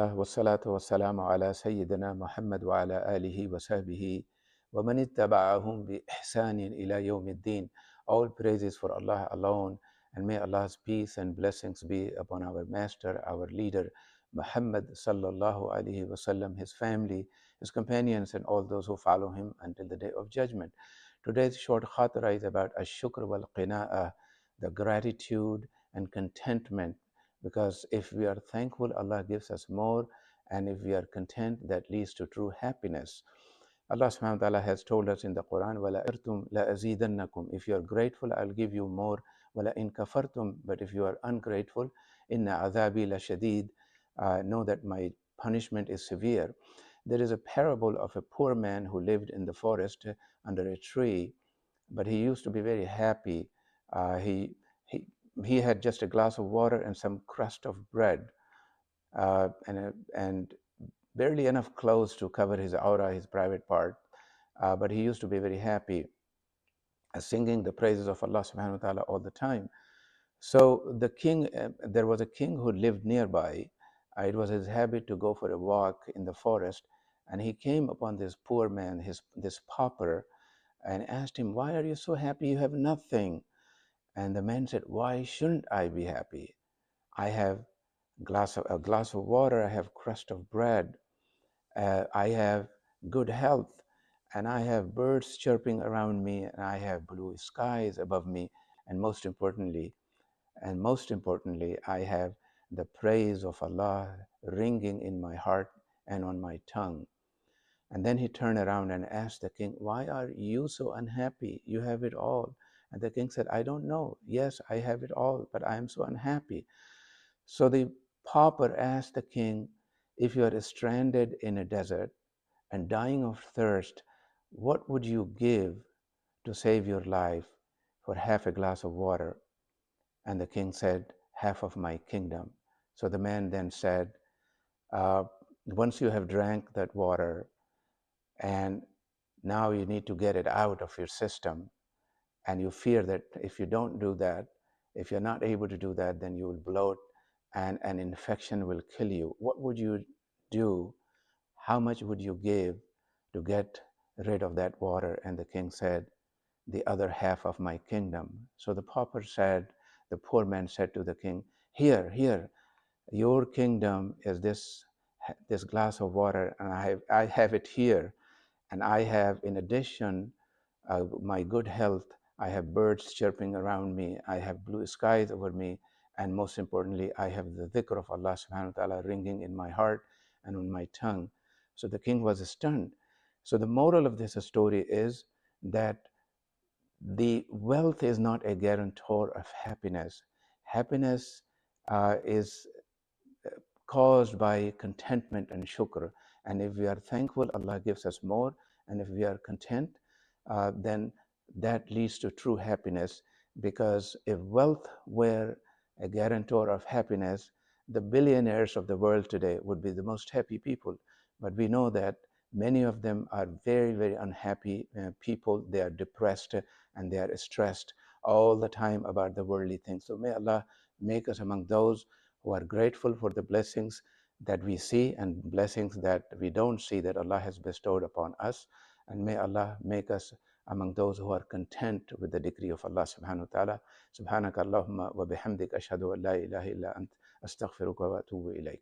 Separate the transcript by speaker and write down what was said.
Speaker 1: Alhamdulillah, wassalatu wassalamu ala Sayyidina Muhammad wa ala alihi wa sahbihi wa man ittaba'ahum bi ihsanin ila yawmiddin. All praises for Allah alone, and may Allah's peace and blessings be upon our master, our leader, Muhammad sallallahu alaihi wasallam, his family, his companions, and all those who follow him until the day of judgment. Today's short khatira is about ash-shukr wal qina'ah, the gratitude and contentment, because if we are thankful, Allah gives us more, and if we are content, that leads to true happiness. Allah subhanahu wa ta'ala has told us in the Quran, وَلَا إِرْتُمْ لَأَزِيدَنَّكُمْ. If you are grateful, I'll give you more. وَلَا إِن كَفَرْتُمْ. But if you are ungrateful, إِنَّ عَذَابِي لَشَدِيدٌ. Know that my punishment is severe. There is a parable of a poor man who lived in the forest under a tree, but he used to be very happy. Uh, he, he, he had just a glass of water and some crust of bread, and barely enough clothes to cover his aura, his private part. But he used to be very happy, singing the praises of Allah subhanahu wa ta'ala all the time. So there was a king who lived nearby. It was his habit to go for a walk in the forest, and he came upon this poor man, this pauper, and asked him, "Why are you so happy? You have nothing." And the man said, "Why shouldn't I be happy? I have a glass of water, I have crust of bread, I have good health, and I have birds chirping around me, and I have blue skies above me, and most importantly, I have the praise of Allah ringing in my heart and on my tongue." And then he turned around and asked the king, "Why are you so unhappy? You have it all." And the king said, "I don't know. Yes, I have it all, but I am so unhappy." So the pauper asked the king, "If you are stranded in a desert and dying of thirst, what would you give to save your life for half a glass of water?" And the king said, "Half of my kingdom." So the man then said, uh, "Once you have drank that water, and now you need to get it out of your system, and you fear that if you don't do that, if you're not able to do that, then you will bloat and an infection will kill you. What would you do? How much would you give to get rid of that water?" And the king said, "The other half of my kingdom." So the poor man said to the king, Here, your kingdom is this glass of water, and I have it here. And I have, in addition, my good health. I have birds chirping around me. I have blue skies over me. And most importantly, I have the dhikr of Allah subhanahu wa ta'ala ringing in my heart and on my tongue." So the king was stunned. So the moral of this story is that the wealth is not a guarantor of happiness. Happiness is caused by contentment and shukr. And if we are thankful, Allah gives us more. And if we are content, then that leads to true happiness. Because if wealth were a guarantor of happiness, the billionaires of the world today would be the most happy people. But we know that many of them are very, very unhappy people. They are depressed and they are stressed all the time about the worldly things. So may Allah make us among those who are grateful for the blessings that we see and blessings that we don't see that Allah has bestowed upon us. And may Allah make us among those who are content with the decree of Allah subhanahu wa ta'ala. Subhanaka Allahumma wa bihamdik ashhadu an la ilaha illa ant astaghfiruka wa atubu ilayk.